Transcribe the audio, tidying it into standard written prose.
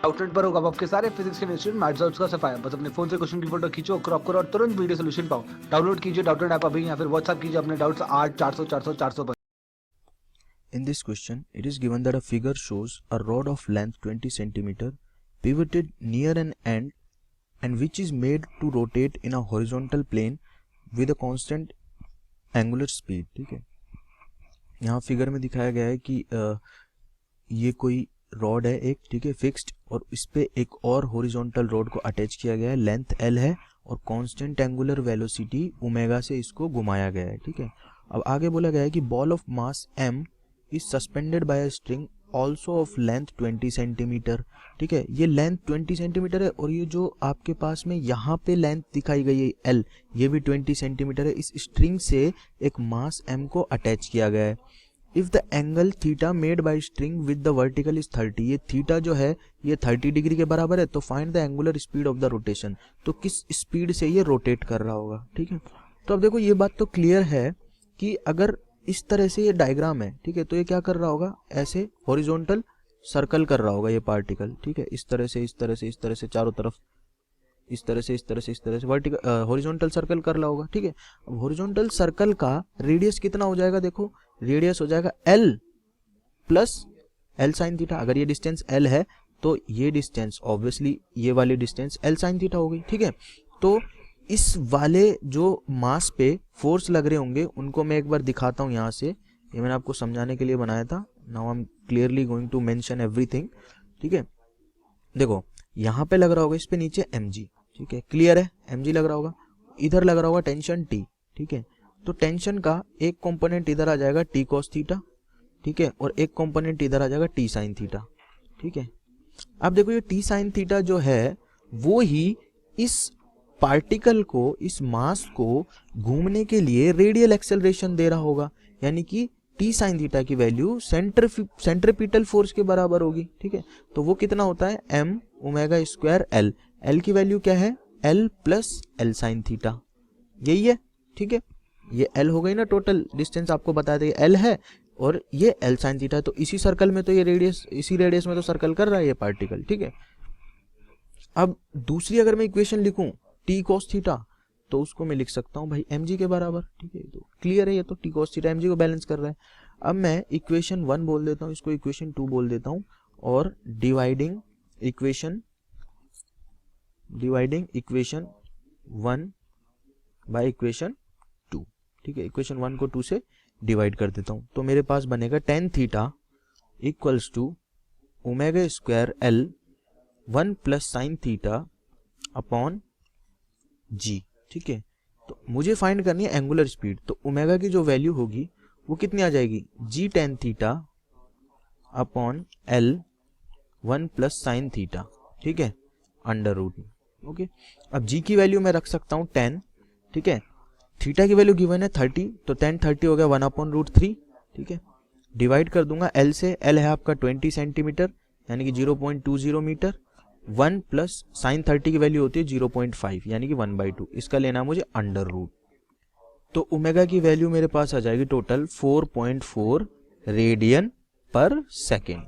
Outlet पर होगा आपके सारे फिजिक्स के इंस्टीट्यूट मैथ्स और उसका सफाया। बस अपने फोन से क्वेश्चन की फोटो खींचो, क्रॉप करो और तुरंत वीडियो सोल्यूशन पाओ। डाउनलोड कीजिए डाउटनेट ऐप अभी या फिर व्हाट्सएप कीजिए अपने डाउट्स 8 400 400 400 पर। In this question, it is given that a figure shows a rod of length 20 cm pivoted near an end and which is made to rotate in a horizontal plane with a constant angular speed। ठीक है, यहाँ figure में दिखाया गया है कि ये कोई रॉड है एक, ठीक है, फिक्स्ड, और इस पे एक और हॉरिजॉन्टल रॉड को अटैच किया गया है, लेंथ L है और कांस्टेंट एंगुलर वेलोसिटी ओमेगा से इसको घुमाया गया है। ठीक है, अब आगे बोला गया है कि ball of mass m is suspended bye a string also of length 20 centimetre. ठीक है, ये लेंथ 20 सेंटीमीटर है और ये जो आपके पास में यहाँ पे लेंथ दिखाई गई है L, ये भी 20 सेंटीमीटर है। इस स्ट्रिंग से एक मास m को अटैच किया गया है। If the angle theta made by string with the vertical is 30, ये थीटा जो है ये 30 डिग्री के बराबर है, तो find the angular speed of the rotation, तो किस स्पीड से ये रोटेट कर रहा होगा। ठीक है, तो अब देखो ये बात तो क्लियर है कि अगर इस तरह से ये डायग्राम है, ठीक है, तो ये क्या कर रहा होगा, ऐसे हॉरिजॉन्टल सर्कल कर रहा होगा ये पार्टिकल। ठीक है, इस तरह से इस तरह से इस तरह से चारों तरफ, इस तरह से इस तरह से इस तरह से वर्टिकल हॉरिजॉन्टल सर्कल कर रहा होगा। ठीक है, अब हॉरिजॉन्टल सर्कल का रेडियस कितना हो जाएगा, देखो रेडियस हो जाएगा L plus L sine theta. अगर ये डिस्टेंस L है तो ये डिस्टेंस ऑब्वियसली ये वाली डिस्टेंस L साइन थीटा हो गई। ठीक है, तो इस वाले जो मास पे फोर्स लग रहे होंगे उनको मैं एक बार दिखाता हूँ यहाँ से, ये मैंने आपको समझाने के लिए बनाया था। Now I am clearly going to mention everything. ठीक है, देखो यहाँ पे लग रहा होगा इस पे नीचे mg, ठीक है, क्लियर है, mg लग रहा होगा, इधर लग रहा होगा टेंशन T। ठीक है, तो टेंशन का एक कंपोनेंट इधर आ जाएगा T cos थीटा, ठीक है, और एक कंपोनेंट इधर आ जाएगा T sin थीटा। ठीक है, अब देखो ये T sin थीटा जो है वो ही इस पार्टिकल को, इस मास को घूमने के लिए रेडियल एक्सेलरेशन दे रहा होगा, यानी कि T sin थीटा की वैल्यू सेंट्रीपिटल फोर्स के बराबर होगी। ठीक है, तो वो कितना होता है m omega square L। L की वैल्यू क्या है, L plus L sin theta, यही है। ठीक है, ये L हो गई ना, टोटल डिस्टेंस आपको बता दें L है और ये L sin थीटा, तो इसी सर्कल में तो ये रेडियस, इसी रेडियस में तो सर्कल कर रहा है ये पार्टिकल। ठीक है, अब दूसरी अगर मैं इक्वेशन लिखूं T cos थीटा, तो उसको मैं लिख सकता हूं भाई mg के बराबर। ठीक है, तो क्लियर है, ये तो T cos थीटा mg को बैलेंस कर रहा है। अब मैं इक्वेशन 1 बोल देता हूं, इसको इक्वेशन 2 बोल देता हूं, और डिवाइडिंग इक्वेशन 1 बाय इक्वेशन 2। ठीक है, इक्वेशन 1 को 2 से डिवाइड कर देता हूं, तो मेरे पास बनेगा tan theta equals to omega square L 1 plus sine theta upon g। ठीक है, तो मुझे फाइंड करनी है एंगुलर स्पीड, तो ओमेगा की जो वैल्यू होगी वो कितनी आ जाएगी, g tan theta upon L 1 plus sine theta. ठीक है, अंडर रूट में। ओके, अब g की वैल्यू मैं रख सकता हूँ 10। ठीक है, थीटा की वैल्यू गिवन है 30, तो tan 30 हो गया 1 अपॉन रूट 3। ठीक है, डिवाइड कर दूंगा L से, L है आपका 20 सेंटीमीटर यानी कि 0.20 मीटर, 1 प्लस साइन 30 की वैल्यू होती है 0.5 यानी कि 1/2, इसका लेना मुझे अंडर रूट। तो ओमेगा की वैल्यू मेरे पास आ जाएगी टोटल 4.4 रेडियन पर सेकेंड।